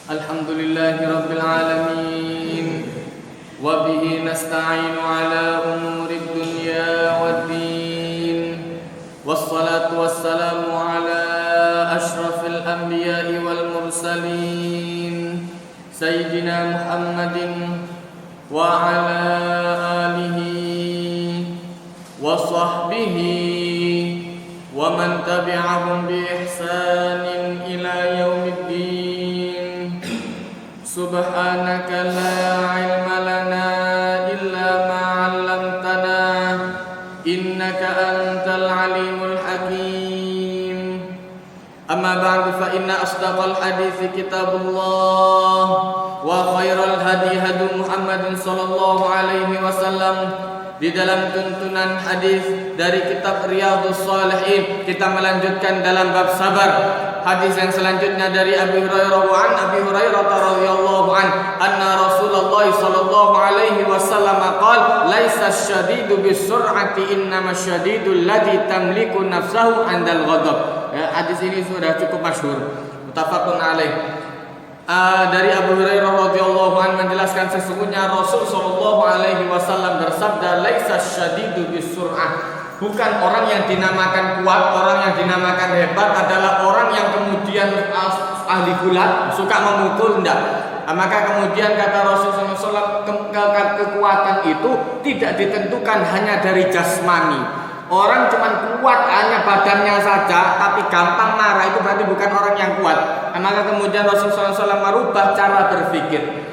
Alhamdulillahi Rabbil Alamin. Wa bihi nasta'inu ala umuri dunya waddin. Wassalatu wassalamu ala ashrafil anbiya'i wal mursalin Sayyidina Muhammadin wa ala alihi wa sahbihi wa man tabi'ahum bi ihsanin ila yaumiddin. Subhanaka la ilma lana illa ma 'allamtana innaka antal alimul hakim. Amma ba'du fa inna asdaqal hadithi kitabullah wa khairal hadi hadi Muhammadin sallallahu alaihi wasallam. Di dalam tuntunan hadis dari kitab Riyadhus Shalihin, kita melanjutkan dalam bab sabar. Hadis yang selanjutnya dari Abi Hurairah wa an Abi Hurairah radhiyallahu an anna Rasulullah sallallahu alaihi wasallam qala laisa asy-syadidu bis-sur'ati innamasy-syadidu alladzi tamliku nafsahu 'indal ghadab. Ya, hadis ini sudah cukup masyhur, muttafaqun alaih. Dari Abu Hurairah radhiyallahu an menjelaskan sesungguhnya Rasul sallallahu alaihi wasallam bersabda laisa asy-syadidu bis-sur'ah. Bukan orang yang dinamakan kuat, orang yang dinamakan hebat adalah orang yang kemudian ahli gulat, suka memukul, enggak. Maka kemudian kata Rasulullah SAW, kekuatan itu tidak ditentukan hanya dari jasmani. Orang cuma kuat hanya badannya saja, tapi gampang marah, itu berarti bukan orang yang kuat. Maka kemudian Rasulullah SAW merubah cara berpikir.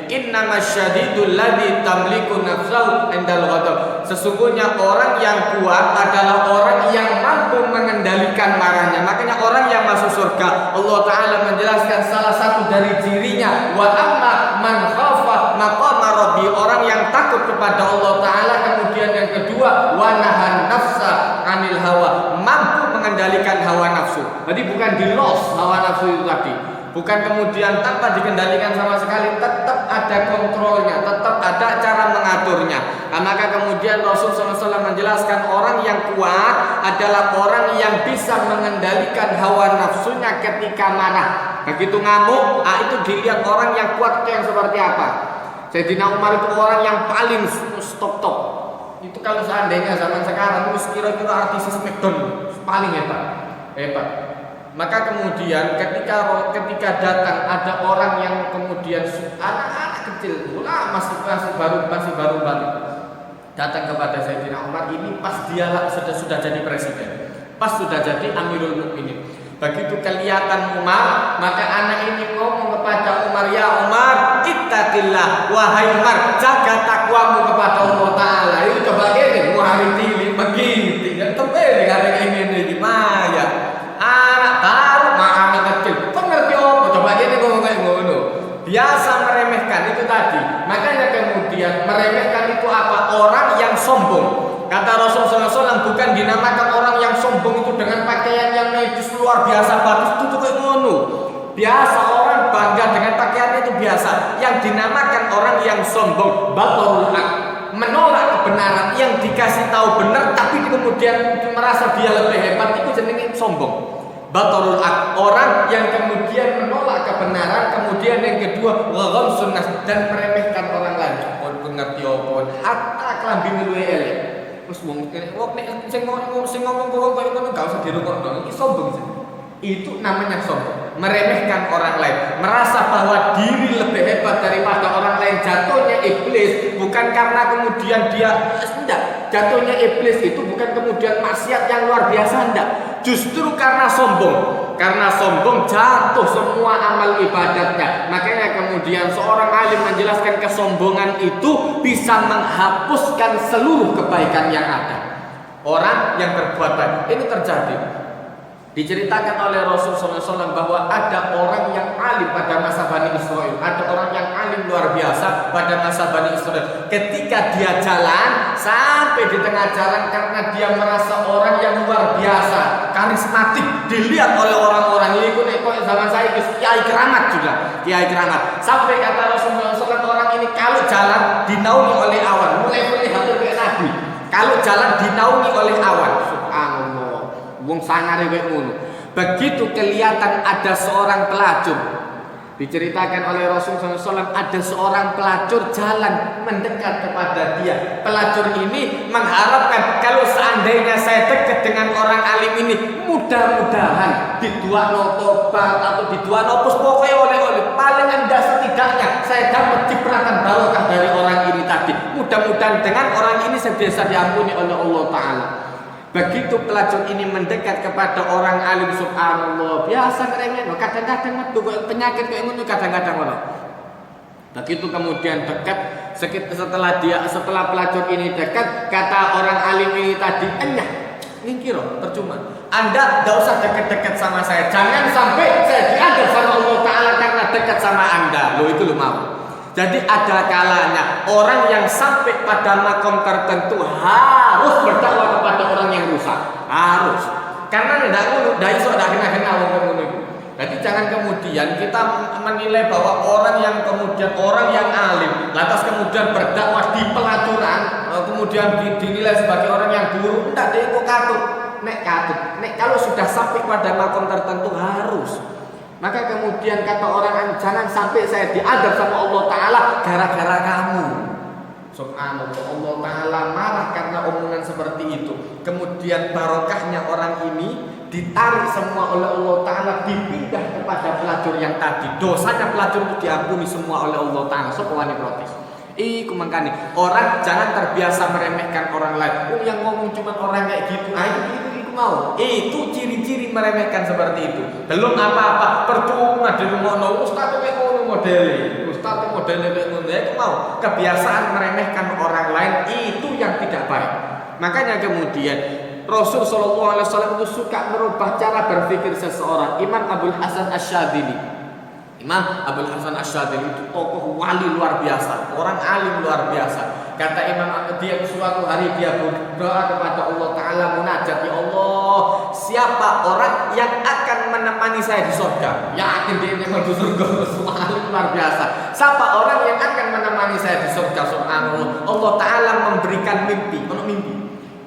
Innamasyadidul ladzi tamliku nafsahu indal ghadab. Sesungguhnya orang yang kuat adalah orang yang mampu mengendalikan marahnya. Makanya orang yang masuk surga, Allah Ta'ala menjelaskan salah satu dari cirinya, wa amma man khafa maqama rabbi, orang yang takut kepada Allah Ta'ala. Kemudian yang kedua, wa nahan nafsa 'anil hawa, mampu mengendalikan hawa nafsu. Jadi bukan di-loss hawa nafsu itu tadi. Bukan kemudian tanpa dikendalikan sama sekali, tetap ada kontrolnya, tetap ada cara mengaturnya. Maka kemudian Rasulullah SAW menjelaskan orang yang kuat adalah orang yang bisa mengendalikan hawa nafsunya ketika marah. Begitu ngamuk, itu dilihat orang yang kuat itu yang seperti apa. Sayyidina Umar itu orang yang paling stop. Itu kalau seandainya zaman sekarang itu kira-kira artis Smackdown paling hebat. Maka kemudian ketika datang ada orang yang kemudian anak-anak kecil, masih baru banget, datang kepada Sayyidina Umar ini pas dia sudah jadi presiden, pas sudah jadi Amirul Mukminin. Begitu kelihatan Umar, maka anak ini ngomong kepada Umar, ya Umar, ittaqillah, wahai Umar, jaga takwamu kepada Allah Ta'ala. Itu coba gini, muhari tili begini, dan tebel ada ini gimana? Anak baru, anak kecil, pengerti apa? Coba gini ngomong kayak ngono. Biasa meremehkan itu tadi. Makanya kemudian meremehkan itu apa? Orang yang sombong. Kata Rasulullah SAW, bukan dinamakan orang yang sombong itu dengan pakaian yang medis luar biasa bagus, itu kayak ngono. Biasa orang bangga dengan pakaian itu biasa. Yang dinamakan orang yang sombong, batorul haq, menolak kebenaran, yang dikasih tahu benar tapi kemudian merasa dia lebih hebat, itu jenenge sombong. Batorul haq, orang yang kemudian menolak kebenaran, kemudian yang kedua ghamsun nas, dan meremehkan orang lain. Pun ngerti apa, hatta klambi luwe elek. Terus wong sing ngomong kowe ngono gak usah dirungokno. Iki sombong sih. Itu namanya sombong. Meremehkan orang lain, merasa bahwa diri lebih hebat daripada orang lain. Jatuhnya iblis bukan karena kemudian dia enggak. Jatuhnya iblis itu bukan kemudian maksiat yang luar biasa, enggak. Justru karena sombong. Karena sombong jatuh semua amal ibadatnya. Makanya kemudian seorang alim menjelaskan kesombongan itu bisa menghapuskan seluruh kebaikan yang ada. Orang yang berbuat baik ini terjadi. Diceritakan oleh Rasulullah SAW bahwa ada orang yang alim pada masa Bani Israel, ada orang yang alim luar biasa pada masa Bani Israel. Ketika dia jalan sampai di tengah jalan, karena dia merasa orang yang luar biasa, karismatik, dilihat oleh orang-orang ini. Kok zaman saya kiai keramat juga, kiai keramat. Sampai kata Rasulullah SAW, orang ini kalau jalan dinaungi oleh awan, mulai hampir kayak Nabi. Kalau jalan dinaungi oleh awan, subhanallah. Wong sangare kowe ngono. Begitu kelihatan ada seorang pelacur, diceritakan oleh Rasulullah SAW, ada seorang pelacur jalan mendekat kepada dia. Pelacur ini mengharapkan kalau seandainya saya dekat dengan orang alim ini, mudah-mudahan diduakno tobat atau diduakno pus pokoknya oleh paling anda setidaknya saya dapat cipratan barokah dari orang ini tadi. Mudah-mudahan dengan orang ini saya bisa diampuni oleh Allah Ta'ala. Begitu pelacur ini mendekat kepada orang alim, subhanallah, biasa ngeremeh, kadang-kadang metu penyakit kayak ngono, kadang-kadang ngono. Begitu kemudian dekat, setelah pelacur ini dekat, kata orang alim ini tadi, enyah, ngingkiro, percuma. Anda tidak usah dekat-dekat sama saya, jangan sampai saya diadab sama Allah Ta'ala karena dekat sama Anda. Lo itu lo mau. Jadi ada kalanya orang yang sampai pada makom tertentu harus berdakwah kepada orang yang rusak, harus. Karena tidak iso tidak kena orang itu. Jadi jangan kemudian kita menilai bahwa orang yang alim, lantas kemudian berdakwah di pelacuran, kemudian dinilai sebagai orang yang buruk. Tidak, dia kok katut. Nek kalau sudah sampai pada makom tertentu harus. Maka kemudian kata orang, jangan sampai saya diadab sama Allah Ta'ala gara-gara kamu. Subhanallah, Allah Ta'ala marah karena omongan seperti itu. Kemudian barokahnya orang ini ditarik semua oleh Allah Ta'ala, dipindah kepada pelacur yang tadi. Dosanya pelacur itu diampuni semua oleh Allah Ta'ala. So wani protes. Iku makanya orang jangan terbiasa meremehkan orang lain. Oh, yang ngomong cuma orang kayak gitu. Itu mau. Itu ciri-ciri meremehkan seperti itu. Belum apa-apa, percuma di rumah ustaz kayak ngono modele. Ustaz modele kayak ngono itu mau. Kebiasaan meremehkan orang lain itu yang tidak baik. Makanya kemudian Rasul sallallahu alaihi wasallam itu suka merubah cara berpikir seseorang. Imam Abdul Hasan Asy-Syadzili. Imam Abdul Hasan Asy-Syadzili itu tokoh wali luar biasa, orang alim luar biasa. Kata Imam, dia suatu hari dia berdoa kepada Allah Ta'ala, munajat, ya Allah, siapa orang yang akan menemani saya di surga? Yakin dia ini menuju surga, semua alim luar biasa. Siapa orang yang akan menemani saya di surga? Subhanallah. Allah Ta'ala memberikan mimpi.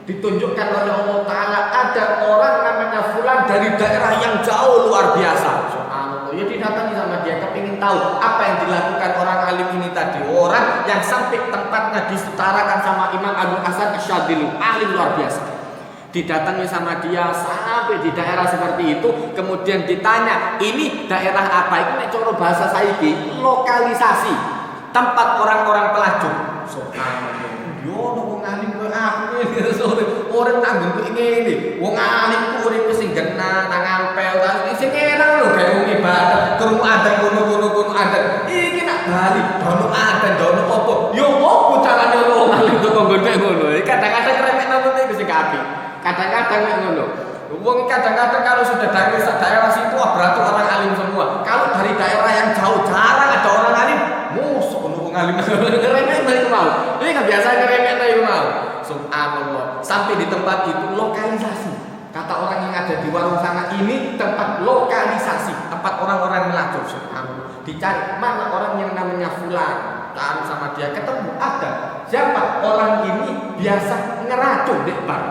Ditunjukkan oleh Allah Ta'ala ada orang namanya fulan dari daerah yang jauh luar biasa. Subhanallah. Ya didatangi sama dia, kepingin tahu apa yang dilakukan orang alim ini tadi. Orang yang sampai tempatnya disetarakan sama Imam Abdul Hasan Asy-Syadzili, alim luar biasa. Didatangi sama dia sampai di daerah seperti itu, kemudian ditanya, ini daerah apa? Ini cara bahasa saiki, lokalisasi tempat orang-orang pelacur. Subhanallah. Yo wong alim kok aku iki sore orang nanggung kok ngene. Wong alim ku urip sing genah nang ampel kan sing enak lho gawe wong ibadah krungu adzan kono adzan. Iki nak bali dono adzan dono apa? Yo opo carane wong alim kok nggon ngono. Kadang-kadang remek nang iki sing kapi. Kadang-kadang ngono. Wong kadang-kadang kalau sudah dari daerah situ berarti orang alim semua. Kalau dari daerah yang jauh jarang ada orang alim. Musuh wong alim. Remek balik mau. Ini kebiasaan ngeremeh itu mau. Subhanallah. Sampai di tempat itu lokalisasi. Kata orang yang ada di warung sana, ini tempat lokalisasi, tempat orang-orang melacur. Subhanallah. Dicari mana orang yang namanya fulan. Cari sama dia, ketemu ada. Siapa orang ini biasa ngeracun dek bar.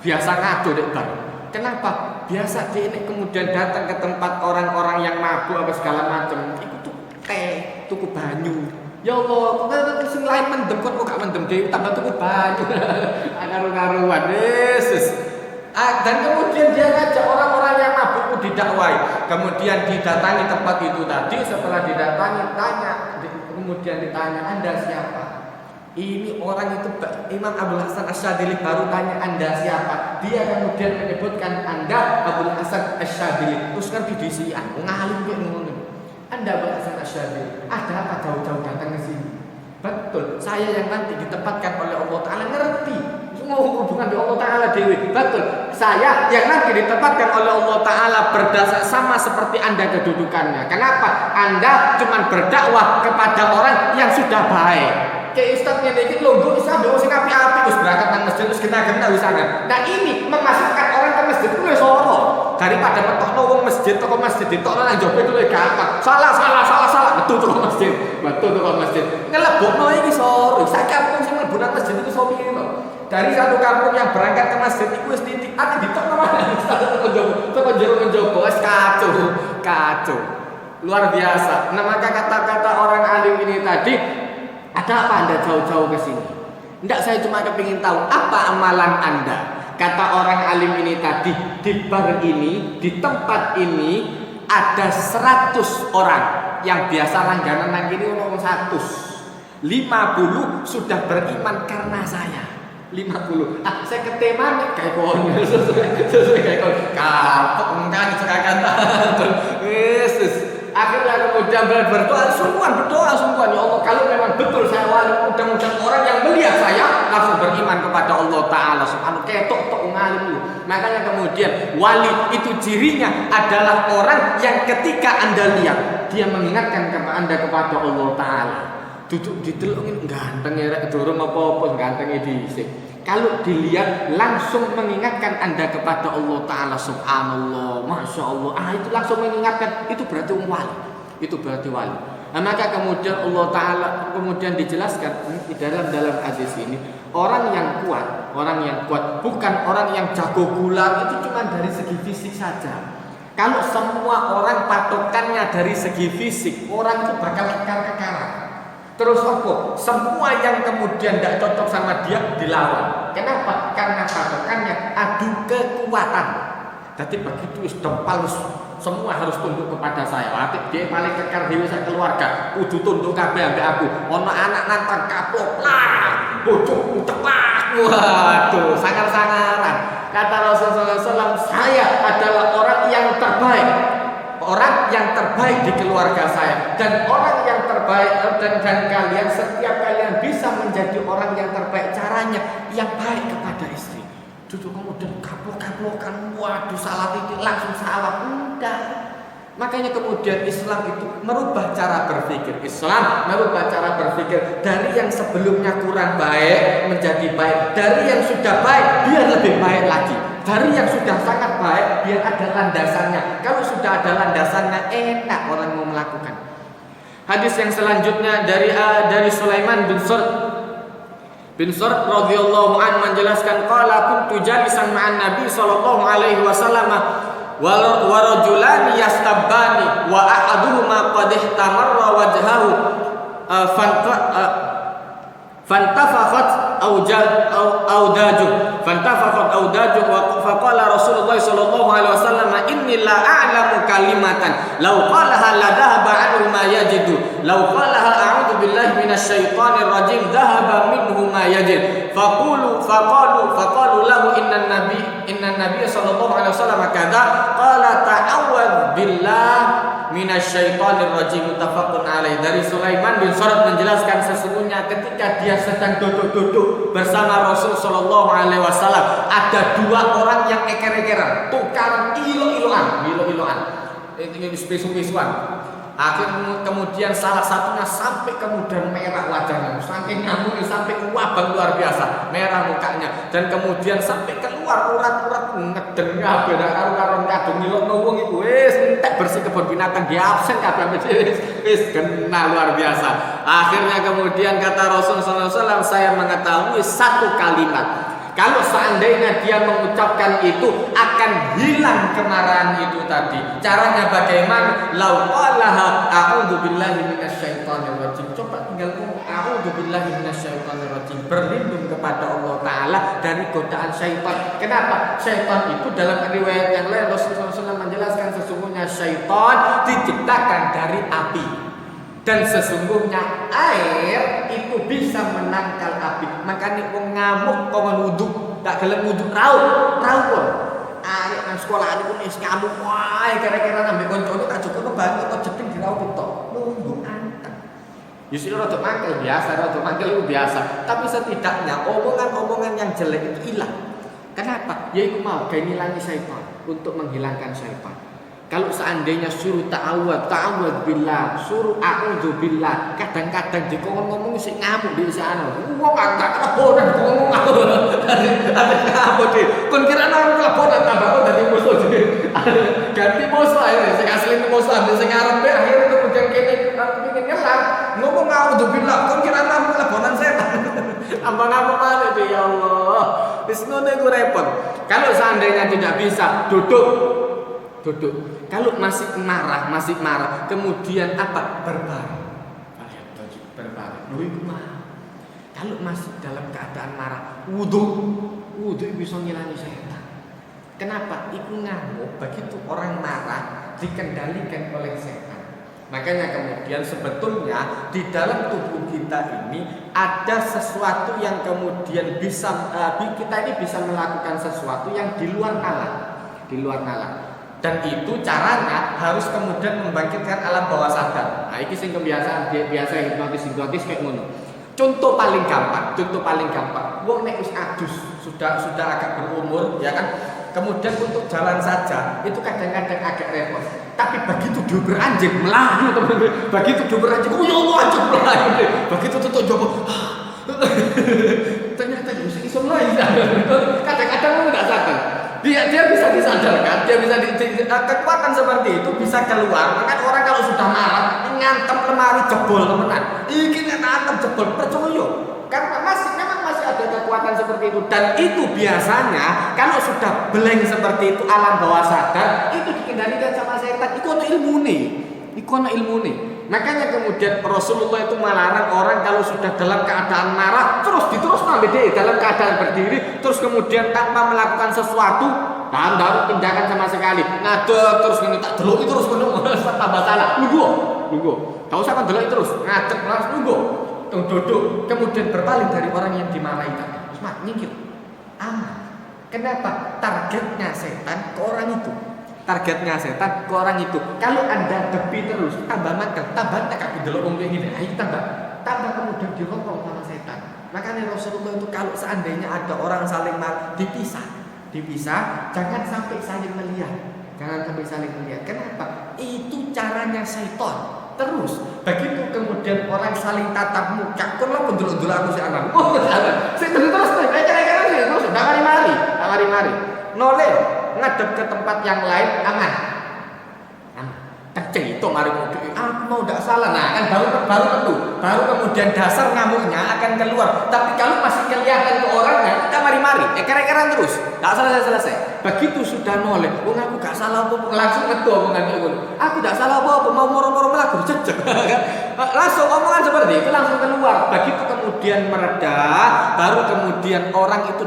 Biasa ngaco dek bar. Kenapa? Biasa dia ini kemudian datang ke tempat orang-orang yang mabuk apa segala macam. Itu tuh tuku banyu. Ya Allah, kok sing lain mendem kok gak mendem dhewe tambah tuku banyu. Karo-karuan Yesus. Dan kemudian dia ngajak orang-orang yang mabuk didakwai. Kemudian didatangi tempat itu tadi, setelah didatangi kemudian ditanya, Anda siapa? Ini orang itu Imam Abdul Hasan Asy-Syadzili baru tanya Anda siapa? Dia kemudian menyebutkan Anda Abdul Hasan Asy-Syadzili. Terus kan didisian, ngalim kok ngono. Anda Abdul Hasan Asy-Syadzili, ada apa jauh-jauh datang ke sini? Betul, saya yang nanti ditempatkan oleh Allah Ta'ala ngerti. Semua hubungan di Allah Ta'ala dewi. Betul, saya yang nanti ditempatkan oleh Allah Ta'ala berdasar sama seperti Anda kedudukannya. Kenapa? Anda cuma berdakwah kepada orang yang sudah baik. Kayak ustaznya ini lho, gue bisa ambil sing api-api terus berangkat nang masjid terus kita kenal di sana. Nah ini memasukkan orang ke masjid itu wis ora. Daripada metokno wong masjid toko masjid ditokno nang jopo itu gampang. Salah. Betul toko masjid. Ngelebokno iki sore. Saiki aku sing mlebu nang masjid itu sopir lho. Dari satu kampung yang berangkat ke masjid itu wis titik ati ditokno mana teko njero wis kacau. Luar biasa. Nah, maka kata-kata orang alim ini tadi, ada apa Anda jauh-jauh ke sini? Enggak, saya cuma kepingin tahu apa amalan Anda. Kata orang alim ini tadi, di bar ini, di tempat ini ada 100 orang yang biasa langganan nang kene ono 100. 50 sudah beriman karena saya. 50. Saya ketemane kayak kon. Sesuai kayak kon. Kapok mengkan sekakan. Yesus. Akhirnya kemudian berdoa sungguhan ya Allah, kalau memang betul saya wali, mudah-mudahan orang yang melihat saya langsung beriman kepada Allah Ta'ala subhanahu ketok ngalim. Makanya kemudian wali itu cirinya adalah orang yang ketika Anda lihat dia mengingatkan Anda kepada Allah Ta'ala. Duduk ditelungin ganteng ya durung apa-apa gantengnya dhisik. Kalau dilihat langsung mengingatkan Anda kepada Allah Ta'ala subhanallah, Masya Allah. Itu langsung mengingatkan, itu berarti wali. Itu berarti wali. Nah, maka kemudian Allah Ta'ala kemudian dijelaskan di dalam hadis ini, orang yang kuat bukan orang yang jago gulat, itu cuma dari segi fisik saja. Kalau semua orang patokannya dari segi fisik, orang itu bakal kekar-kekaran. Terus apa? Semua yang kemudian tidak cocok sama dia dilawan. Kenapa? Karena patokannya adu kekuatan. Jadi begitu dempal semua harus tunduk kepada saya. Watik dia paling kekar dewe sak keluarga. Kudu tunduk kabeh ambek aku. Ono anak nantang kaplok lah. Bojoku cepak. Waduh, sangar-sangaran. Kata Rasulullah SAW, saya adalah orang yang terbaik. Orang yang terbaik di keluarga saya, dan orang yang terbaik dan kalian, setiap kalian bisa menjadi orang yang terbaik, caranya yang baik kepada istri. Duduk kemudian kaplok-kaplokan, waduh salah titik langsung salah, enggak. Makanya kemudian Islam itu merubah cara berpikir. Islam merubah cara berpikir dari yang sebelumnya kurang baik menjadi baik, dari yang sudah baik biar lebih baik lagi. Dari yang sudah sangat baik biar ada landasannya. Kalau sudah ada landasannya enak orang mau melakukan. Hadis yang selanjutnya dari Sulaiman bin Surd radhiyallahu anhu menjelaskan qala kuntu jalisan ma'an Nabi sallallahu alaihi wasallam wa rajulani yastabbani wa ahaduhuma qad ihtamarra wajhahu fantafaqat awdajuh wa faqala Rasulullah sallallahu alaihi wasallam inni la a'lamu kalimatan law qalaha la dhahaba anhu ma yajidu law qalaha a'udzu billahi minasy syaithanir rajim dhahaba minhu ma yajid faqalu lahu inna nabiy sallallahu alaihi wasallam kadza qala ta'awwadz billah minasyaitonir rajim muttafaqun alaih. Dari Sulaiman bin Surd menjelaskan sesungguhnya ketika dia sedang duduk bersama Rasul sallallahu alaihi wasallam ada dua orang yang eker-ekeran, tukaran ilo-iloan. Ini spisu-pisuan. Akhirnya kemudian salah satunya sampai kemudian merah wajahnya, saking ngamuknya sampai wabang luar biasa, merah mukanya, dan kemudian sampai keluar urat-urat ngedeng kabeh karo kadung ngilokno wong iku wis entek bersih kebun binatang di absen kabeh wis kena luar biasa. Akhirnya kemudian kata Rasul sallallahu alaihi wasallam, saya mengetahui satu kalimat. Kalau seandainya dia mengucapkan itu akan hilang kemarahan itu tadi. Caranya bagaimana? Lau qalaha a'udzu billahi minasyaitonir rajim. Coba tinggal ngomong a'udzu billahi minasyaitonir rajim. Berlindung kepada Allah Ta'ala dari godaan syaitan. Kenapa? Syaitan itu dalam riwayat yang lain Rasulullah SAW menjelaskan sesungguhnya syaitan diciptakan dari api. Dan sesungguhnya air itu bisa menangkal api. Makanya wong ngamuk kok wudu, gak gelem wudu raut pun. Arek nang sekolah niku wis ngamuk wae kira-kira ambek koncone tak cukup banget kok jeding diraut tok. Nunggu anteng. Ya sih rada mangkel itu biasa. Tapi setidaknya omongan-omongan yang jelek itu hilang. Kenapa? Ya itu mau gawe ngilangi syaitan, untuk menghilangkan syaitan. Kalau seandainya suruh ta'awud billah, suruh a'udzu billah, kadang-kadang dikon ngomong sing ngamuk di sana. Wong enggak kelebonan ngomong ada ngamuk di. Kon kira nang kelebonan tambah dadi musuh jadi. Ganti musuh ae sing asli musuh sing arepe akhirnya kemudian kene pengin nyelang ngomong a'udzu billah, kon kira nang kelebonan setan. Tambah ngamuk balik tuh, ya Allah. Wis ngono iku repot. Kalau seandainya tidak bisa, duduk. Kalau masih marah, kemudian apa? Berbaring. Berbaring. Kalau masih dalam keadaan marah, wudu bisa ngilangin setan. Kenapa? Iku ngamuk. Begitu orang marah dikendalikan oleh setan. Makanya kemudian sebetulnya di dalam tubuh kita ini ada sesuatu yang kemudian bisa kita ini bisa melakukan sesuatu yang di luar nalar. Dan itu caranya harus kemudian membangkitkan alam bawah sadar. Nah, ini sing kebiasaan biasa hipnotis kayak ngono. Contoh paling gampang. Wong nek wis adus, sudah agak berumur, ya kan? Kemudian untuk jalan saja itu kadang-kadang agak repot. Tapi begitu diober anjing melayu, teman-teman. Begitu diober anjing, ya Allah anjing melayu. Begitu tutup jopo. Ternyata iso melayu. Kadang-kadang enggak sadar. Dia bisa disadarkan, kekuatan seperti itu bisa keluar. Maka orang kalau sudah marah, ngantem lemari jebol temenan. Iki ngantem jebol percaya. Karena memang masih ada kekuatan seperti itu. Dan itu biasanya kalau sudah blank seperti itu alam bawah sadar, itu dikendalikan sama setan. Iku ono ilmune. Makanya kemudian Rasulullah itu melarang orang kalau sudah dalam keadaan marah terus nambah deh dalam keadaan berdiri terus kemudian tanpa melakukan sesuatu dalam tindakan sama sekali ngadeg terus ini tak deloki terus tambah salah nunggu tak usah kan deloki terus ngadeg langsung nunggu duduk kemudian berpaling dari orang yang dimarahi tadi terus nyingkir aman. Kenapa? Targetnya setan ke orang itu. Kalau Anda depi terus, tambah makan, tambah tak delok wong ngene. Ayo tambah kemudian dirokok sama setan. Makanya Rasulullah itu kalau seandainya ada orang saling dipisah, jangan sampai saling melihat. Kenapa? Itu caranya setan. Terus, begitu kemudian orang saling tatap muka, kon lho ndelok aku si anak. Setan terus terus mari. Noleh ngadep ke tempat yang lain aman. Tercerita mari aku mau tidak salah. Nah kan baru kemudian dasar ngamuknya akan keluar. Tapi kalau masih kelihatan ke orangnya kita mari kere-keran terus tak selesai. Begitu sudah noleh aku gak salah apa langsung ngedo omongan itu. Aku gak salah apa mau moro-moro melaku jejeg. Langsung omongan seperti itu langsung keluar. Begitu kemudian mereda baru kemudian orang itu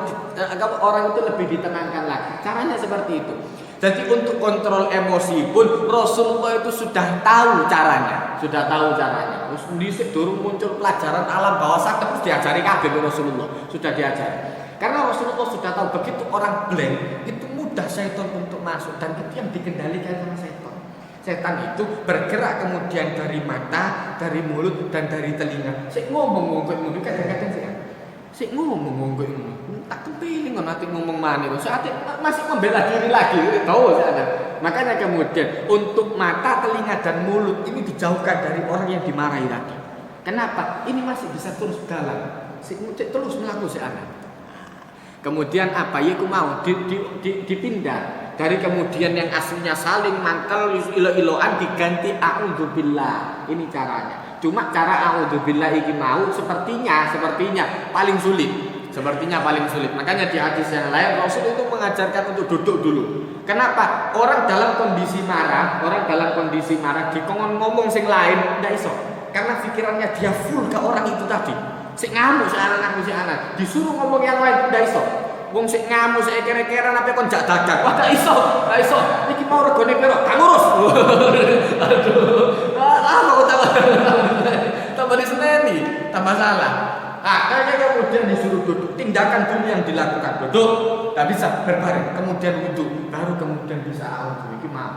lebih ditenangkan lagi. Caranya seperti itu. Jadi untuk kontrol emosi pun Rasulullah itu sudah tahu caranya. Terus dhisik durung muncul pelajaran alam bawah sadar terus diajari kabeh Rasulullah. Sudah diajari. Karena Rasulullah sudah tahu begitu orang blank itu mudah setan untuk masuk dan itu yang dikendalikan sama setan. Setan itu bergerak kemudian dari mata, dari mulut dan dari telinga. Sik ngomong kadang-kadang sik ngomong tak kepilih nanti ngomong mana masih membela diri lagi tahu ada. Makanya kemudian untuk mata, telinga dan mulut ini dijauhkan dari orang yang dimarahi tadi. Kenapa? Ini masih bisa terus dalam terus melakukan kemudian apa ya mau dipindah dari kemudian yang aslinya saling mantel ilo-iloan diganti a'udzubillah. Ini caranya. Cuma cara a'udzubillah iki mau sepertinya paling sulit. Makanya di hadis yang lain Rasul itu mengajarkan untuk duduk dulu. Kenapa? Orang dalam kondisi marah dikongkon ngomong sing lain ndak iso. Karena pikirannya dia full ke orang itu tadi. Sik ngamuk si anak. Disuruh ngomong yang lain ndak iso. Wong sik ngamuk sik kere-keran apa kon jak dagang. Wah ndak iso. Iki mau regane piro? Gak ngurus. Aduh. Kok tambah diseneni, tambah salah. Kemudian disuruh duduk, tindakan dulu yang dilakukan duduk, tak bisa berbaring, kemudian wudhu, baru kemudian bisa auzu. Ini mau.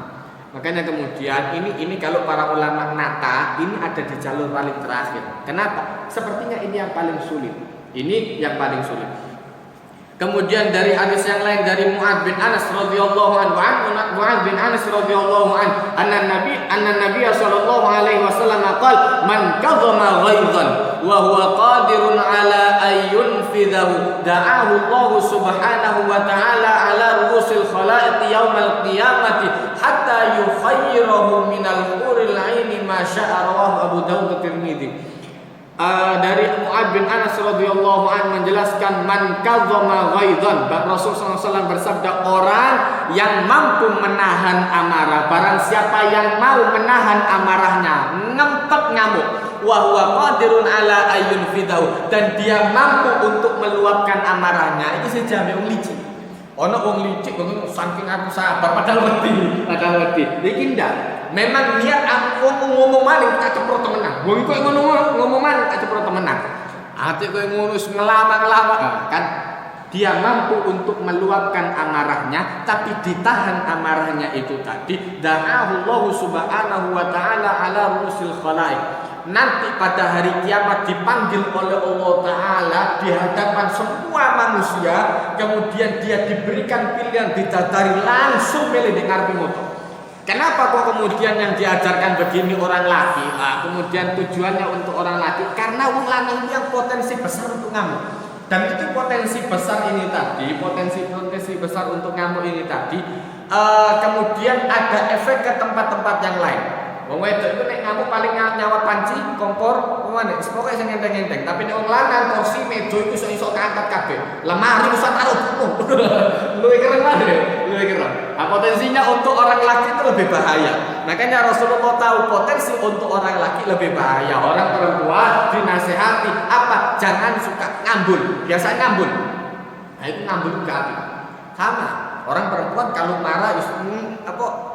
Makanya kemudian ini kalau para ulama nata ini ada di jalur paling terakhir. Kenapa? Sepertinya ini yang paling sulit. Kemudian dari hadis yang lain dari Mu'adz bin Anas radhiyallahu anhu, anna Nabi sallallahu alaihi wasallam qala man kadhama ghaidhan wa huwa qadirun ala an yunfidhahu da'ahu Allah subhanahu wa ta'ala ala ru'usil khalaiq yaumal qiyamati hatta yukhayyirahu minal huril 'aini ma syaa rawahu Abu Dawud Tirmidzi. dari Mu'ad bin Anas radhiyallahu anhu menjelaskan man kadzama ghaidhan, Rasul SAW bersabda, orang yang mampu menahan amarah, barang siapa yang mau menahan amarahnya, ngempet ngamuk, wa huwa qadirun ala ayyun fidahu, dan dia mampu untuk meluapkan amarahnya. Iki sejame wong licik. Ono wong licik wong saking aku sabar padahal wedi. Iki ndak. Memang niat aku ngomong maling tak cepro temenan. Wong iku ngomong maling tak cepro temenan. Ati kowe ngono ngelama-ngelama kan. Dia mampu untuk meluapkan amarahnya, tapi ditahan amarahnya itu tadi. Da'ahu Allah subhanahu wa ta'ala ala rusul khalaik. Nanti pada hari kiamat dipanggil oleh Allah Ta'ala di hadapan semua manusia. Kemudian dia diberikan pilihan bidadari, langsung milih dengar pimoto. Kenapa kok kemudian yang diajarkan begini orang laki? Kemudian tujuannya untuk orang laki, karena wong lanang yang potensi besar untuk ngamuk. Dan itu potensi besar ini tadi, potensi besar untuk ngamuk ini tadi, kemudian ada efek ke tempat-tempat yang lain. Wong wedok itu nek ngamuk paling nyawa panci, kompor, mana? Pokoknya sing enteng-enteng. Tapi nek wong lanang kursi meja itu iso keangkat kabeh. Lemari usah taruh. Luwih keren banget. Potensinya untuk orang laki itu lebih bahaya. Makanya Rasulullah tahu potensi untuk orang laki lebih bahaya. Orang perempuan dinasehati apa? Jangan suka ngambul. Biasa ngambul. Nah itu ngambul juga api. Sama. Orang perempuan kalau marah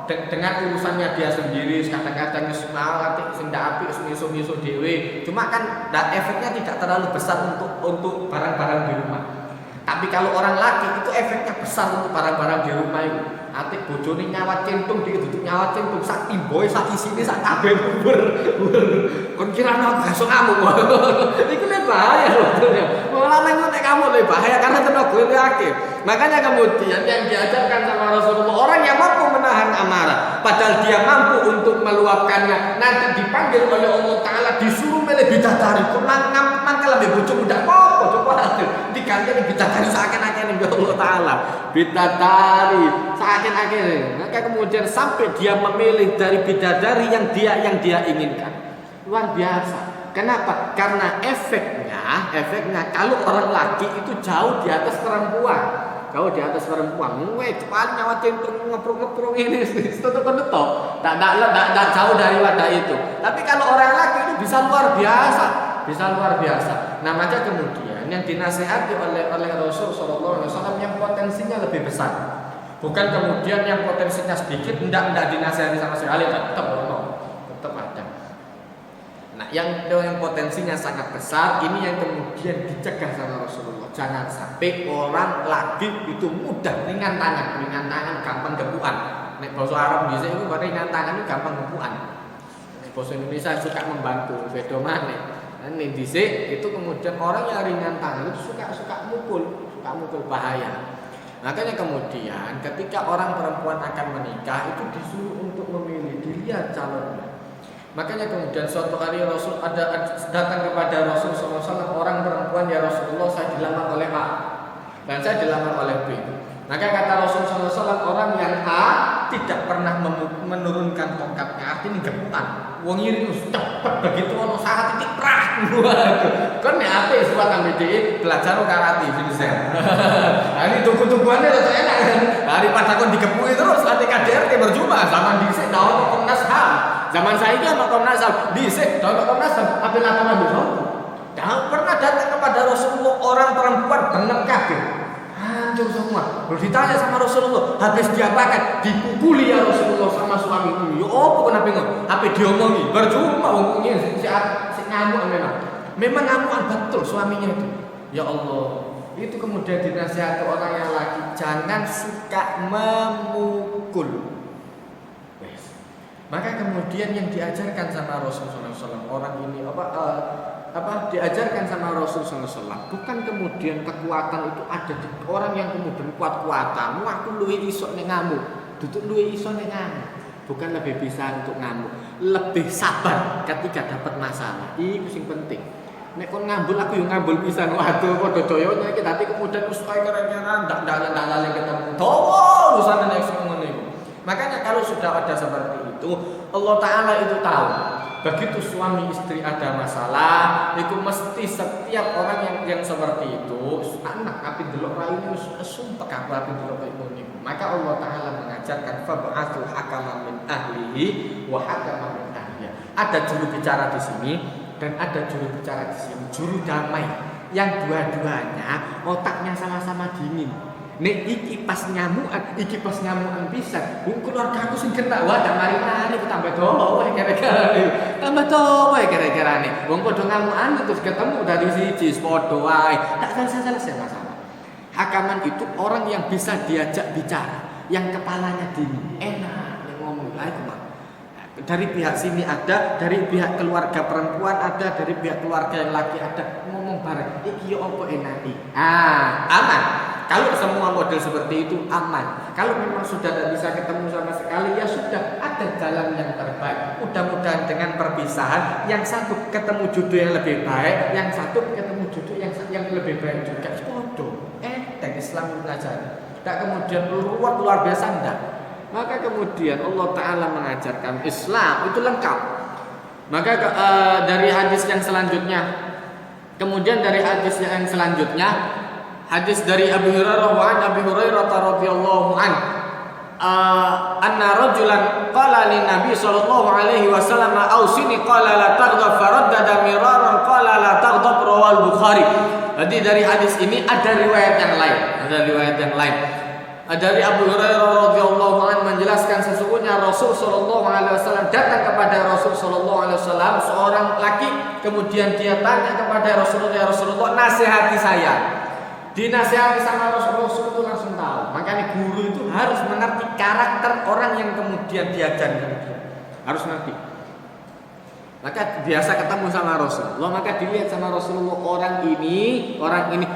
dengan urusannya dia sendiri, kadang-kadang semangat, sendak api, miso-miso dewe. Cuma kan efeknya tidak terlalu besar untuk barang-barang di rumah. Tapi kalau orang laki itu efeknya besar untuk barang-barang di rumah itu. Nanti bojone nyawat centung, dia duduk nyawat centung, sak timboe, sak isine, sak kabeh bubur. Kon kira ana gaso ngamuk. Iku lebih bahaya loh. Malah nang nek kamu lebih bahaya karena tenaga itu akeh. Makanya kemudian yang diajarkan sama Rasulullah, orang yang mampu menahan amarah, padahal dia mampu untuk meluapkannya, nanti dipanggil oleh Allah Ta'ala, disuruh milih bidadari. Mangkel lebih bojo muda apa coba diganti bidadari saken-aken Allah Ta'ala. Bidadari saken-aken. Maka kemudian sampai dia memilih dari bidadari yang dia inginkan. Luar biasa. Kenapa? Karena efeknya kalau orang laki itu jauh di atas perempuan. Jauh di atas perempuan. Paling nyawa centung ngeprung ini tutup-tutup. Tak jauh dari wadah itu. Tapi kalau orang laki itu bisa luar biasa. Nah, maka kemudian yang dinasehati oleh Rasul sallallahu alaihi wasallam yang potensinya lebih besar. Bukan kemudian yang potensinya sedikit tidak dinasehati sama sekali, tetap ada. Nah, yang potensinya sangat besar ini yang kemudian dicegah sama Rasulullah. Jangan sampai orang lagi itu mudah ringan tangan gampang gebukan. Nek bahasa Arab bisa itu ringan tangan itu gampang gebukan. Nek bahasa Indonesia suka membantu, beda maneh. Nek dhisik itu kemudian orang yang ringan tangan itu suka mukul bahaya. Makanya kemudian ketika orang perempuan akan menikah itu disuruh untuk memilih, dilihat calonnya. Makanya kemudian suatu hari Rasul datang kepada Rasul SAW orang perempuan, ya Rasulullah saya dilamar oleh A dan saya dilamar oleh B. Maka kata Rasul SAW orang yang A tidak pernah menurunkan tongkatnya, artinya gemukan. Wong iri cepet begitu ono saat titik prak. Kan nek ape suat ambek dhek belajar karate Vincent. Ini tunggu-tungguannya rada enak. Daripada kon digepuki terus nanti KDRT berjumpa zaman dhisik tahun Komnas HAM. Zaman saya ini sama Komnas HAM dhisik tahun Komnas HAM ape laporan besok. Jangan pernah datang kepada Rasulullah orang perempuan bener kabeh. Hancur semua. Lalu ditanya sama Rasulullah, habis diapakan? Dipukuli ya Rasulullah sama suamiku. Ya apa kenapa ngono? Apa diomongi? Berjumpa wong si ngamuk memang ngamukan betul suaminya itu. Ya Allah, itu kemudian dinasihati orang yang lagi jangan suka memukul. Maka kemudian yang diajarkan sama Rasulullah SAW orang ini diajarkan sama Rasulullah SAW bukan kemudian kekuatan itu ada di orang yang kemudian kuat-kuatan. Aku luwih iso nek ngamuk, duduk luwih iso nek ngamuk. Bukan lebih bisa untuk ngamuk, lebih sabar ketika dapat masalah. Iku sing penting. Nek kon ngambul aku yo ngambul pisan. Waduh padha doyonya iki nanti kemudian wis kaya keren-keren ndak lali ketemu. Dawa urusan nek sing ngene iku. Makanya kalau sudah ada seperti itu, Allah Ta'ala itu tahu begitu suami istri ada masalah, itu mesti setiap orang yang seperti itu, anak api delok raine wis sumpek aku api delok niku. Maka Allah Taala mengajarkan fab'atsu hakaman min ahlihi wa hakaman min ahliha. Ada juru bicara di sini dan ada juru bicara di sini, juru damai yang dua-duanya otaknya sama-sama dingin. Nek iki pas nyamukan, iki pas nyamukan pisan. Keluarga aku sing kena wadah mari-mari tambah dowo kira-kira. Tambah dowo kira-kira nih. Wong padha ngamukan terus ketemu dari siji padha wae. Tak selesai masalah. Hakaman itu orang yang bisa diajak bicara, yang kepalanya dingin, enak ngomong. Itu mah. Dari pihak sini ada, dari pihak keluarga perempuan ada, dari pihak keluarga yang laki ada, ngomong bareng. Iki yo opo enake. Aman. Kalau semua model seperti itu aman. Kalau memang sudah tidak bisa ketemu sama sekali, ya sudah ada jalan yang terbaik. Mudah-mudahan dengan perpisahan, yang satu ketemu jodoh yang lebih baik, yang satu ketemu jodoh yang lebih baik juga. Bodoh. Dan Islam mengajari. Tak kemudian luar biasa enggak. Maka kemudian Allah Ta'ala mengajarkan Islam itu lengkap. Maka dari hadis yang selanjutnya, kemudian dari hadis yang selanjutnya, hadis dari Abu Hurairah wa an Abi Hurairah radhiyallahu an anna rajulan qala lin Nabi sallallahu alaihi wasallam ausini qala la taghdab faraddada miraran qala la taghdab rawal Bukhari. Jadi dari hadis ini ada riwayat yang lain. Dari Abu Hurairah radhiyallahu an menjelaskan sesungguhnya Rasul sallallahu alaihi wasallam datang kepada Rasul sallallahu alaihi wasallam seorang laki, kemudian dia tanya kepada Rasulullah, ya Rasulullah, nasihati saya. Dinasihati sama Rasul itu langsung tahu. Makanya guru itu harus mengerti karakter orang yang kemudian diajari. Harus ngerti. Maka biasa ketemu sama Rasulullah, maka dilihat sama Rasulullah, orang ini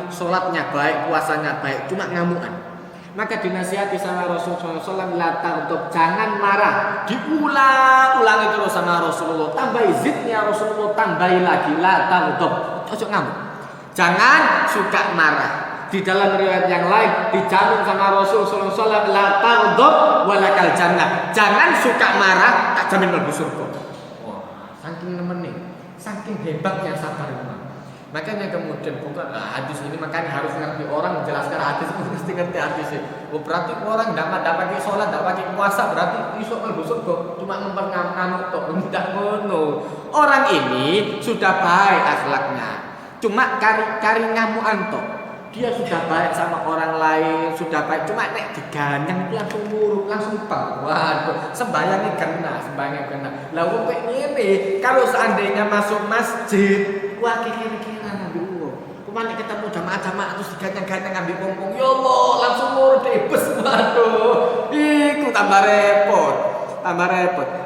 sholatnya baik, puasanya baik, cuma ngamukan. Maka dinasihati sama Rasulullah SAW, la taghdab, jangan marah. Diulang-ulangi terus sama Rasulullah. Tambahi zidnya Rasulullah, tambahi lagi, la taghdab. Ojo ngamuk. Jangan suka marah. Di dalam riwayat yang lain dijamin sama Rasul sallallahu alaihi wasallam, la taghdab walakal jannah. Jangan suka marah, tak jamin mlebu surga. Wah, saking nemenin, saking hebatnya sabar itu. Makanya kemudian bukan hadis ini, makanya harus ngerti orang menjelaskan hadis itu mesti ngerti hadis ini. Oh, berarti orang enggak pakai sholat, enggak pakai puasa, berarti iso mlebu surga. Cuma ngamuk tok, ndak ngono. Orang ini sudah baik akhlaknya. Cuma kari ngamukan tok. Dia sudah baik sama orang lain, sudah baik, cuma nek diganyang langsung murung, langsung bang. Waduh, sembayangnya kena. Lah wong kayak ngene, kalau seandainya masuk masjid, wah kira-kira ngambil uang. Kemana ketemu jamaah-jamaah terus diganyang-ganyang ngambil pompong, ya Allah, langsung murung debes. Waduh, iku tambah repot.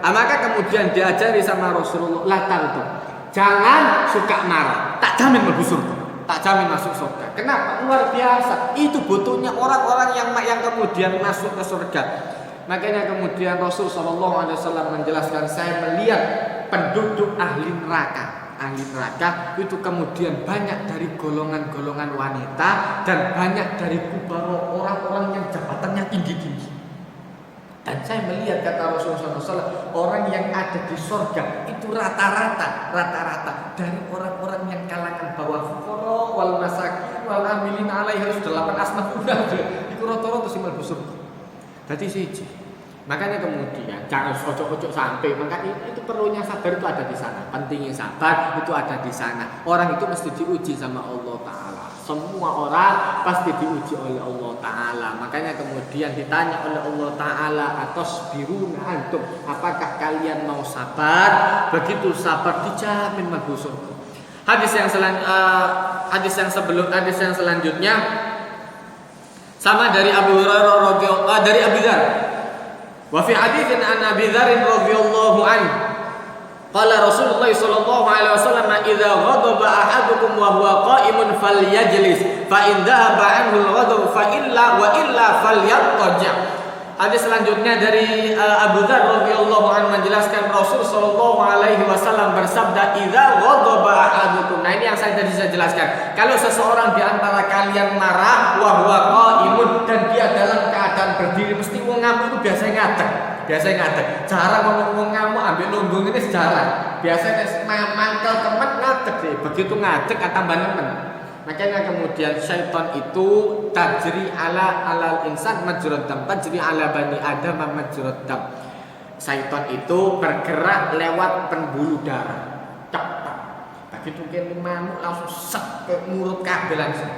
Maka kemudian diajari sama Rasulullah, la taghdab. Jangan suka marah, tak jamin mlebu surga. Tak jamin masuk surga. Kenapa? Luar biasa. Itu butuhnya orang-orang yang kemudian masuk ke surga. Makanya kemudian Rasul sallallahu alaihi wasallam menjelaskan, saya melihat penduduk ahli neraka. Ahli neraka itu kemudian banyak dari golongan-golongan wanita dan banyak dari kubaro, orang-orang yang jabatannya tinggi-tinggi. Dan saya melihat, kata Rasulullah SAW, orang yang ada di surga itu rata-rata dari orang-orang yang kalangan bawah, fuqara wal masakin wal amilin alaihi, harus 8 asnaf udah itu rata-rata sing mlebu surga. Dadi siji. Makanya kemudian jangan ojo-ojo sampai, maka itu perlunya sabar itu ada di sana. Pentingnya sabar itu ada di sana. Orang itu mesti diuji sama Allah Ta'ala. Semua orang pasti diuji oleh Allah Ta'ala. Makanya kemudian ditanya oleh Allah Ta'ala, atasbiruna antum, apakah kalian mau sabar? Begitu sabar dijamin mlebu surga. Hadis yang selanjutnya sama dari Abu Hurairah radhiyallahu dari Abu Dzar. Wa fi haditsin an Abi Dzar radhiyallahu anhu qala Rasulullah sallallahu alaihi wasallam, idza ghadaba ahadukum wa huwa qa'imun falyajlis fa in dhahaba anhu al-ghadab fa illa falyattaji'. Hadis selanjutnya dari Abu Dzar radhiyallahu anhu menjelaskan Rasul sallallahu alaihi wasallam bersabda, idza ghadaba ahadukum. Nah, ini yang saya tadi jelaskan. Kalau seseorang di antara kalian marah wa huwa qa'imun dan dia dalam keadaan berdiri, mesti wong ngamuk itu biasanya ngadeg. biasanya ngadeg. Cara ngomong ngamuk ambil lunggung ini sejarah. Biasanya mangkel kemet ngadeg sih. Begitu ngadeg tambah nemen. Makanya kemudian syaitan itu tajri alal insan majrad dam, tajri ala bani adam majrad dam. Syaitan itu bergerak lewat pembuluh darah. Cepat. Begitu kita ngamuk langsung sek ke mulut kabel langsung.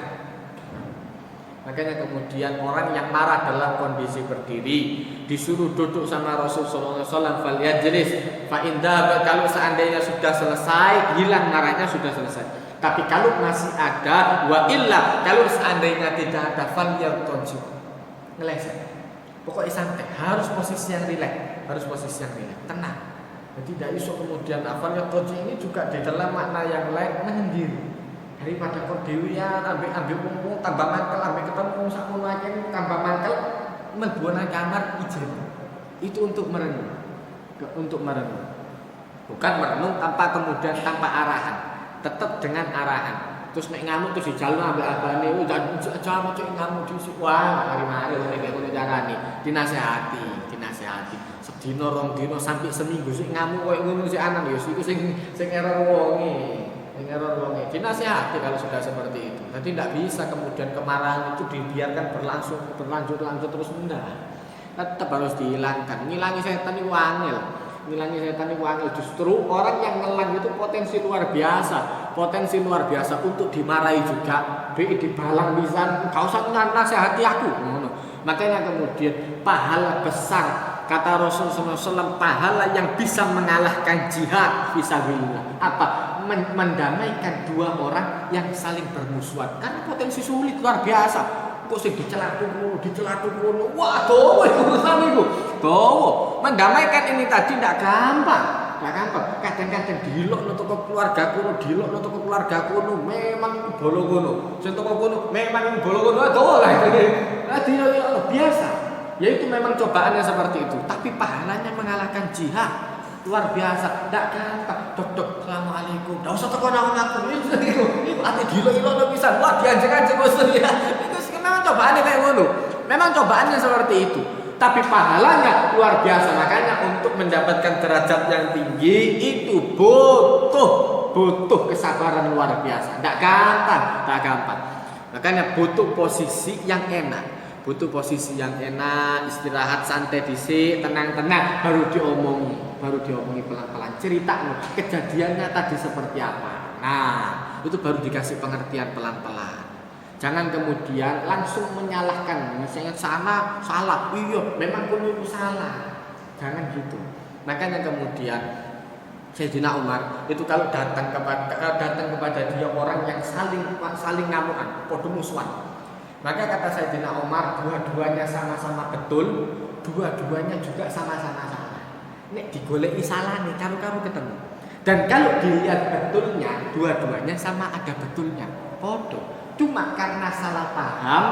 Makanya kemudian orang yang marah dalam kondisi berdiri disuruh duduk sama Rasulullah SAW, falyajlis fa indah, kalau seandainya sudah selesai hilang marahnya sudah selesai. Tapi kalau masih ada wa illa, kalau seandainya tidak ada falyartaji, ngeleset. Pokoknya santai, harus posisi yang rileks, tenang. Jadi tidak iso kemudian falyartaji ini juga di dalam makna yang lain menyendiri. Daripada kau dewian ambil mumpung tambah mangkel ambil ketemu sakmono akeh tambah mangkel mlebu nang kamar ijen. Itu untuk merenung. Bukan merenung tanpa arahan. Tetap dengan arahan. Terus nek ngamuk terus dijaluk ambek abane, jangan cek ngamuk dhisik. Wah, mari-mari nek ngono carane. Dinasehati. Sedina rong dina sampai seminggu sik ngamuk koyo ngono sik anan ya iku sing error wonge. Dinasihati kalau sudah seperti itu. Jadi tidak bisa kemudian kemarahan itu dibiarkan berlanjut terus enggak. Tetap harus dihilangkan. Ngilangi setan itu angel. Justru orang yang ngelang itu potensi luar biasa untuk dimarahi juga. Dibalang bisa. Kau usah nasihati aku. Makanya kemudian pahala besar. Kata Rasulullah SAW, pahala yang bisa mengalahkan jihad fisabilillah. Apa? Mendamaikan dua orang yang saling bermusuhan. Karena potensi sulit luar biasa. Kok sing dicelatu ngono. Wah, dowo urusan itu. Dowo. Mendamaikan ini tadi tidak gampang. Kadang-kadang dilok toko keluarga kuno, memang bolo ngono. Sing toko kuno memang bolo ngono. Dowo lah itu. Biasa. Yaitu memang cobaannya seperti itu, tapi pahalanya mengalahkan jihad luar biasa. Tidak gampang. Dok, assalamualaikum. Tidak usah tekan aku. Itu ati dilo pisan. Wah, dianjek-anjek ya. Itu memang cobaannya kayak ngono. Memang cobaannya seperti itu. Tapi pahalanya luar biasa. Makanya untuk mendapatkan derajat yang tinggi itu butuh kesabaran luar biasa. Tidak gampang. Makanya butuh posisi yang enak. Istirahat santai dhisik, tenang, baru diomongi pelan-pelan. Cerita kejadiannya tadi seperti apa. Nah, itu baru dikasih pengertian pelan-pelan. Jangan kemudian langsung menyalahkan. Misalnya sana salah, iya, memang kuno itu salah. Jangan gitu. Makanya kemudian Sayyidina Umar itu kalau datang kepada dia orang yang saling ngamukan, podo musuhan. Maka kata Sayyidina Umar, dua-duanya sama-sama betul, dua-duanya juga sama-sama salah. Nek digoleki salah nih, karo-karo ketemu. Dan kalau dilihat betulnya, dua-duanya sama ada betulnya. Podo. Cuma karena salah paham,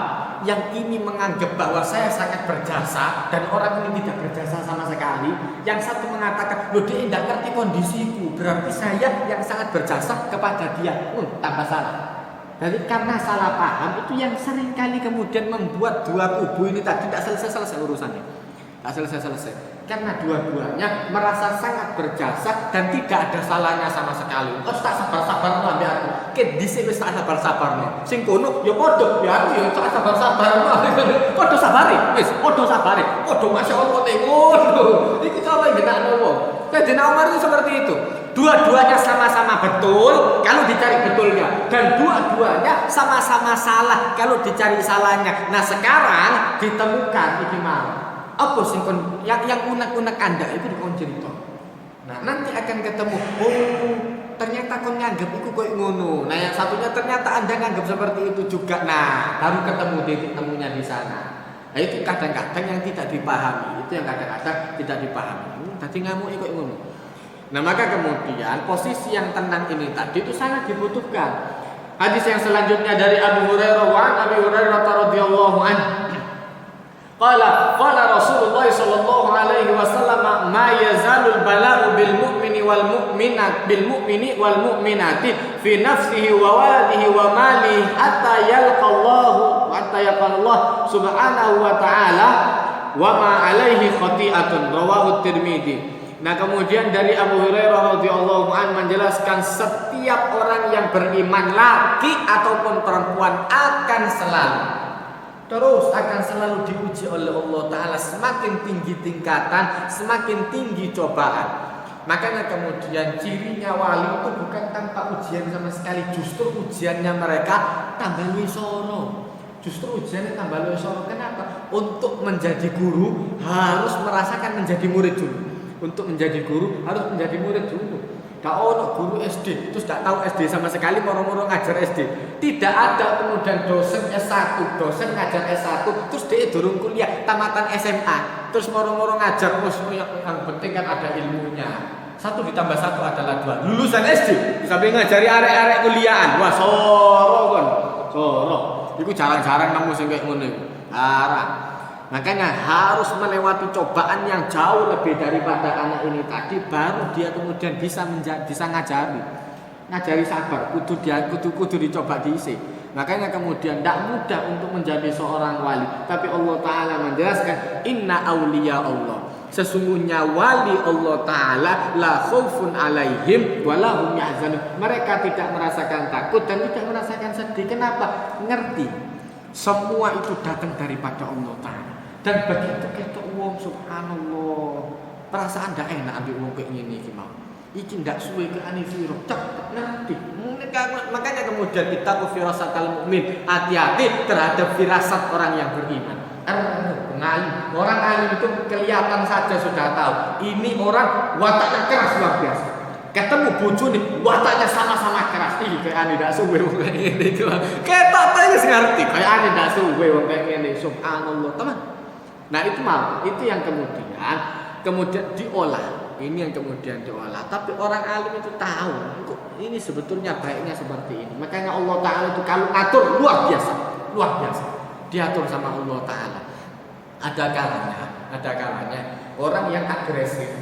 yang ini menganggap bahwa saya sangat berjasa dan orang ini tidak berjasa sama sekali. Yang satu mengatakan, loh dia tidak ngerti kondisiku, berarti saya yang sangat berjasa kepada dia. Tambah salah. Jadi karena salah paham itu yang seringkali kemudian membuat dua kubu ini tadi tidak selesai urusannya. Tak selesai. Karena dua-duanya merasa sangat berjasa dan tidak ada salahnya sama sekali. Kok tak sabar-sabar ambil aku. Ket dhisik wis tak sabar-sabarno. Sing kono ya padha ya aku ya tak sabar-sabarno. Padha sabare. Wis padha sabare. Padha masyaallah nek ngono. Iki cara genakno wong. Sayyidina Umar itu seperti itu. Dua-duanya sama-sama betul kalau dicari betulnya, dan dua-duanya sama-sama salah kalau dicari salahnya. Nah sekarang ditemukan iki mau apa sih yang unek-unek Anda itu dikon cerita. Nah nanti akan ketemu, oh ternyata kon nganggep iku koyo ngono. Nah yang satunya ternyata Anda nganggep seperti itu juga. Nah baru ketemu titik temunya di sana. Nah itu kadang-kadang yang tidak dipahami, Tadi ngamuk koyo ngono. Nah maka kemudian posisi yang tenang ini tadi itu sangat dibutuhkan. Hadis yang selanjutnya dari Abu Hurairah radhiyallahu anhu. Qala Rasulullah sallallahu alaihi wasallam ma yazalul bala'u bil mu'mini wal mu'minati fi nafsihi wa waladihi wa malihi hatta yalqa Allah subhanahu wa ta'ala wa ma alaihi khati'atun rawahu Tirmidzi. Nah, kemudian dari Abu Hurairah radhiyallahu anhu menjelaskan setiap orang yang beriman laki ataupun perempuan akan selalu diuji oleh Allah Ta'ala. Semakin tinggi tingkatan, semakin tinggi cobaan. Makanya kemudian cirinya wali itu bukan tanpa ujian sama sekali. Justru ujiannya mereka tambah wisoro. Kenapa? Untuk menjadi guru harus merasakan menjadi murid dulu. Untuk menjadi guru harus menjadi murid dulu. Gak ono guru SD terus gak tahu SD sama sekali, moro-moro ngajar SD. Tidak ada kemudian dosen S1, dosen ngajar S1 terus dia durung kuliah, tamatan SMA, terus moro-moro ngajar. Terus yang penting kan ada ilmunya. 1 ditambah 1 adalah 2. Lulusan SD sampai ngajari arek-arek kuliahan. Wah, soro. Iku jarang-jarang nemu sing kayak ngono iku. Makanya harus melewati cobaan yang jauh lebih daripada anak ini tadi, baru dia kemudian bisa ngajari sabar. Kudu dicoba diisi. Makanya kemudian tidak mudah untuk menjadi seorang wali. Tapi Allah Ta'ala menjelaskan, inna awliya Allah, sesungguhnya wali Allah Ta'ala la khaufun alaihim wa lahum yahzanun. Mereka tidak merasakan takut dan tidak merasakan sedih. Kenapa? Ngerti semua itu datang daripada Allah Ta'ala. Dan begitu kita uang, subhanallah, perasaan ndak enak ambil uang kayak gini mau. Iki ndak suwe ke anifiro, cepet ngerti. Makanya kemudian kita firasat mukmin, hati-hati terhadap firasat orang yang beriman. Orang alim itu kelihatan saja sudah tahu. Ini orang wataknya keras luar biasa. Ketemu bojo nih, wataknya sama-sama keras. Ih, kayak ane ndak suwe wong kayak ngene iki. Ketok wis ngerti, kayak ane ndak suwe wong kayak ngene. Subhanallah, teman. Nah, itu yang kemudian diolah. Ini yang kemudian diolah. Tapi orang alim itu tahu, ini sebetulnya baiknya seperti ini. Makanya Allah Ta'ala itu kalau atur luar biasa. Diatur sama Allah Ta'ala. Ada kalanya orang yang agresif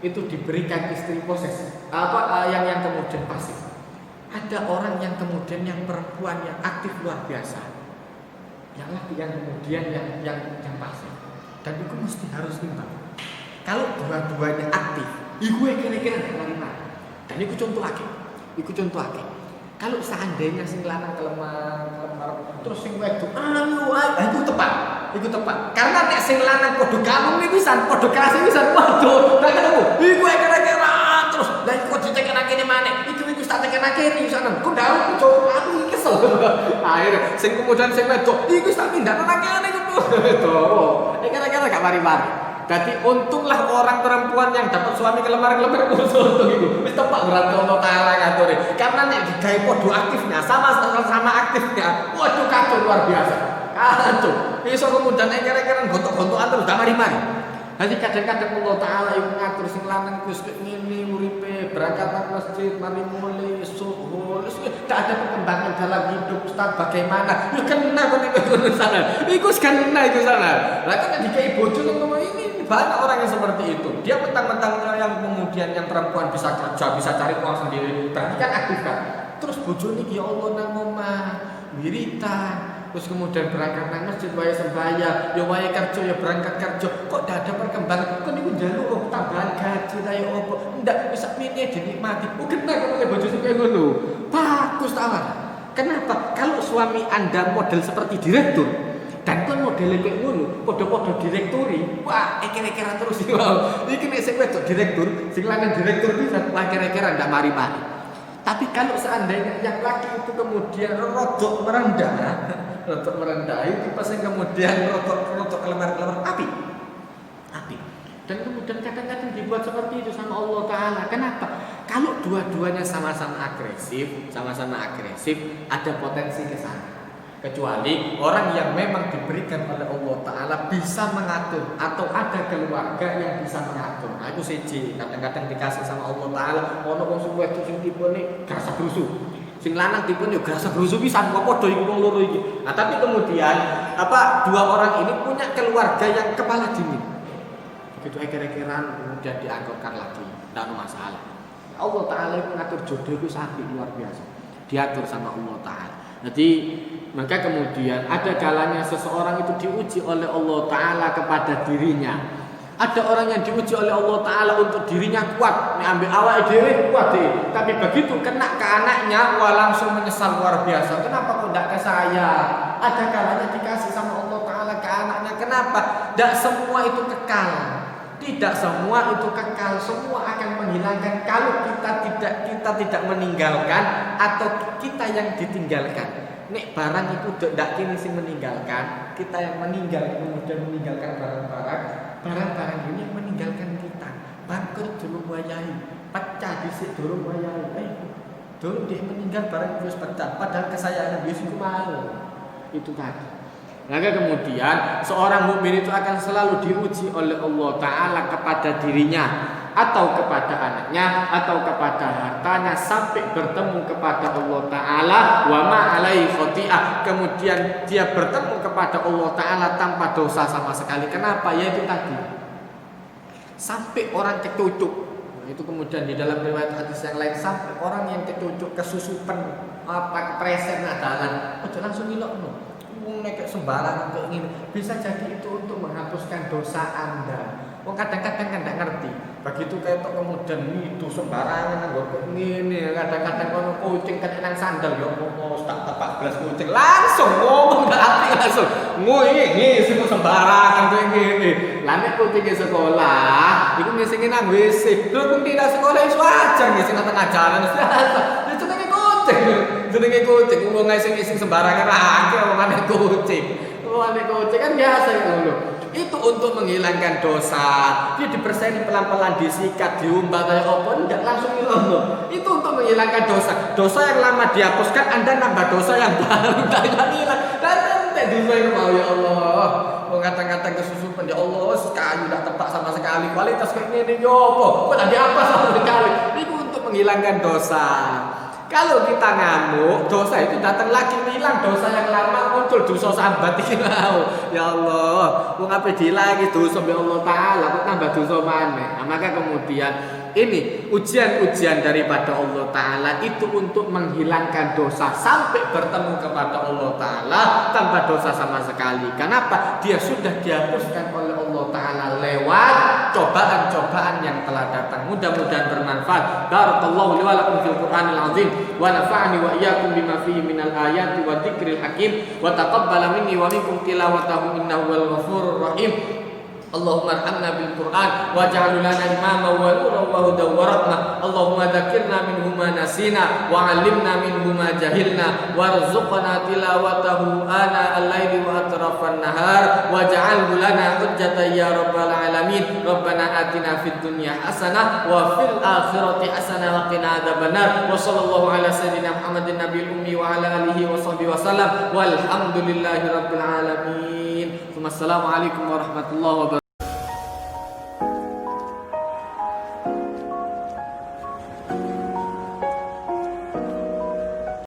itu diberikan istri posesif. Yang kemudian pasif. Ada orang yang kemudian yang perempuan yang aktif luar biasa. Yang kemudian yang pasif. Dan itu mesti harus imbang. Kalau dua-duanya aktif, iku kira-kira gak mari-mari. Dan iku contoh lagi. Kalau seandainya sing lanang kelemar, terus sing wedok itu tepat. Karena nek sing lanang padha kalung niku pisan, padha keras pisan. Waduh, gak ketemu. Iku kira-kira terus lha iku ditekan kene maneh. Iku tak tekan kene pisan. Kok ndak coba aku kesel. Akhirnya sing kemudian sing wedok iku tak pindahno nang kene iku. Kira-kira gak mari-mari. Jadi untunglah orang perempuan yang dapat suami kelemar-kelemar untung itu. Wis tepak berarti Allah Ta'ala ngaturi. Karena nek digawe padha aktifnya sama aktifnya. Waduh, kacau luar biasa. Kacau. Iso kemudian kira-kira gontok-gontokan terus gak mari-mari. Jadi kadang-kadang Allah Ta'ala yang ngatur sing lanang wis ngene uripe, berangkat nang masjid, mari mulai subuh, tidak ada perkembangan dalam hidup. Ustaz bagaimana? Ya kena kok niku sana. Iku kena iku sana. Lah kan dikai bojo ngomong ini banyak orang yang seperti itu. Dia mentang-mentang yang kemudian yang perempuan bisa kerja, bisa cari uang sendiri, berarti kan aktif kan. Terus bojo niki ya Allah nang omah, wiritan. Terus kemudian berangkat nang masjid wae sembahyang, ya wae kerja ya berangkat kerja. Kok tidak ada perkembangan? Kok niku njaluk tambahan gaji ta ya opo? Ndak bisa mene dinikmati. Kena kok oleh bojo sing ngono. Bagus ta. Kenapa? Kalau suami Anda model seperti direktur dan kon model kayak ngono, padha-padha direktori. Wah, kira-kira terus iki wae. Iki nek sing wedok direktur, sing lanang direktur bisa wah kira-kira ndak mari-mari. Tapi kalau seandainya yang laki itu kemudian rodok merendah itu pasti kemudian rodok kelemar-kelemar api. Dan kemudian kadang-kadang dibuat seperti itu sama Allah Ta'ala. Kenapa? Kalau dua-duanya sama-sama agresif, ada potensi ke sana. Kecuali orang yang memang diberikan oleh Allah Ta'ala bisa mengatur, atau ada keluarga yang bisa mengatur. Nah itu siji, kadang-kadang dikasih sama Allah Ta'ala. Ono wong sing wedok sing tipene grasa grusu, sing lanang tipene yo grasa grusu pisan, kok padha iku wong loro iki. Nah tapi kemudian dua orang ini punya keluarga yang kepala dingin. Begitu kira-kira kemudian diangkutkan lagi, tidak ada masalah. Allah Ta'ala itu ngatur jodoh itu sangat luar biasa. Diatur sama Allah Ta'ala. Jadi maka kemudian ada kalanya seseorang itu diuji oleh Allah Ta'ala kepada dirinya. Ada orang yang diuji oleh Allah Ta'ala untuk dirinya kuat, ambil awal diri kuat deh. Tapi begitu kena ke anaknya, wah langsung menyesal luar biasa. Kenapa kok tidak ke saya? Ada kalanya dikasih sama Allah Ta'ala ke anaknya. Kenapa? Tidak semua itu kekal. Tidak semua itu kekal. Semua akan menghilangkan kalau kita tidak meninggalkan atau kita yang ditinggalkan. Nek barang itu tidak kini sih meninggalkan, kita yang meninggal kemudian meninggalkan barang-barang ini yang meninggalkan kita. Bangkrut dulu wayahi, pecah disik dulu wayahi. Dulu dia meninggal barang terus pecah, padahal kesayangan Yesus itu mau. Itu tadi. Maka kemudian seorang mukmin itu akan selalu diuji oleh Allah Ta'ala kepada dirinya, atau kepada anaknya, atau kepada hartanya, sampai bertemu kepada Allah Ta'ala wa ma alaihi khoti'ah. Kemudian dia bertemu kepada Allah Ta'ala tanpa dosa sama sekali. Kenapa? Yaitu tadi, sampai orang kecucuk. Itu kemudian di dalam riwayat hadis yang lain, sampai orang yang kecucuk kesusupan kepreset nadalan, langsung ngilokno. Nek sembarangan kayak gini, bisa jadi itu untuk menghapuskan dosa Anda. Kadang-kadang kan tidak ngerti. Begitu kayak kemudian itu sembarangan nggak gini. Kadang-kadang kalau kucing kan nang sandal ya mau tak tepak belas kucing langsung ngomong berarti langsung ngui semua sembarangan kayak gini. Lalu kucing di sekolah, itu ngisi nang WC. Lu pun tidak sekolah itu aja ngisi nang tengah jalan. Itu kan kucing. Jenenge kucing, wong ngising sembarangan aja omane kucing. Omane kucing kan biasa itu. Itu untuk menghilangkan dosa. Dia dibersihkan pelan-pelan, disikat, diumbar kayak apa, enggak langsung hilang. Itu untuk menghilangkan dosa. Dosa yang lama dihapuskan, Anda nambah dosa yang baru. Tidak hilang. Dan dosa yang mau ya Allah. Kadang-kadang kesusupan ya Allah, sekali tidak tepat sama sekali. Kualitas kayak gini yo apa? Kok apa sama sekali? Itu untuk menghilangkan dosa. Kalau kita ngamuk, dosa itu datang lagi hilang, dosa yang lama muncul dosa sambat iki mau. Ya Allah, wong ape dilagi dosa be Allah Ta'ala kok tambah dosa maneh. Nah, maka kemudian ini ujian-ujian daripada Allah Ta'ala itu untuk menghilangkan dosa sampai bertemu kepada Allah Ta'ala tanpa dosa sama sekali. Kenapa? Dia sudah dihapuskan oleh Allah Ta'ala lewat cobaan-cobaan yang telah datang. Mudah-mudahan bermanfaat. Barakallahu li wa lakum fil Qur'anil azim wa nafa'ani wa iyyakum bima fihi minal ayati wa dzikril hakim wa taqabbala minni wa minkum tilawatahu innahu wal ghafurur rahim. Allahumma arhamna bil Qur'an waj'al lana imama wa nuran wa hudan wa rahmah. Allahumma dzakirna minhu ma nasina wa 'allimna minhu ma jahilna warzuqna tilawatahu ana al-laili wa atrafan nahar waj'alhu lana hujjatan ya rabbal alamin. Rabbana atina fid dunya hasanah wa fil akhirati hasanah wa qina adzabannar. Wa sallallahu ala sayyidina Muhammadin nabiyil ummi wa ala alihi wa sahbihi wasallam walhamdulillahi rabbil alamin. Wassalamualaikum warahmatullahi wabarakatuh.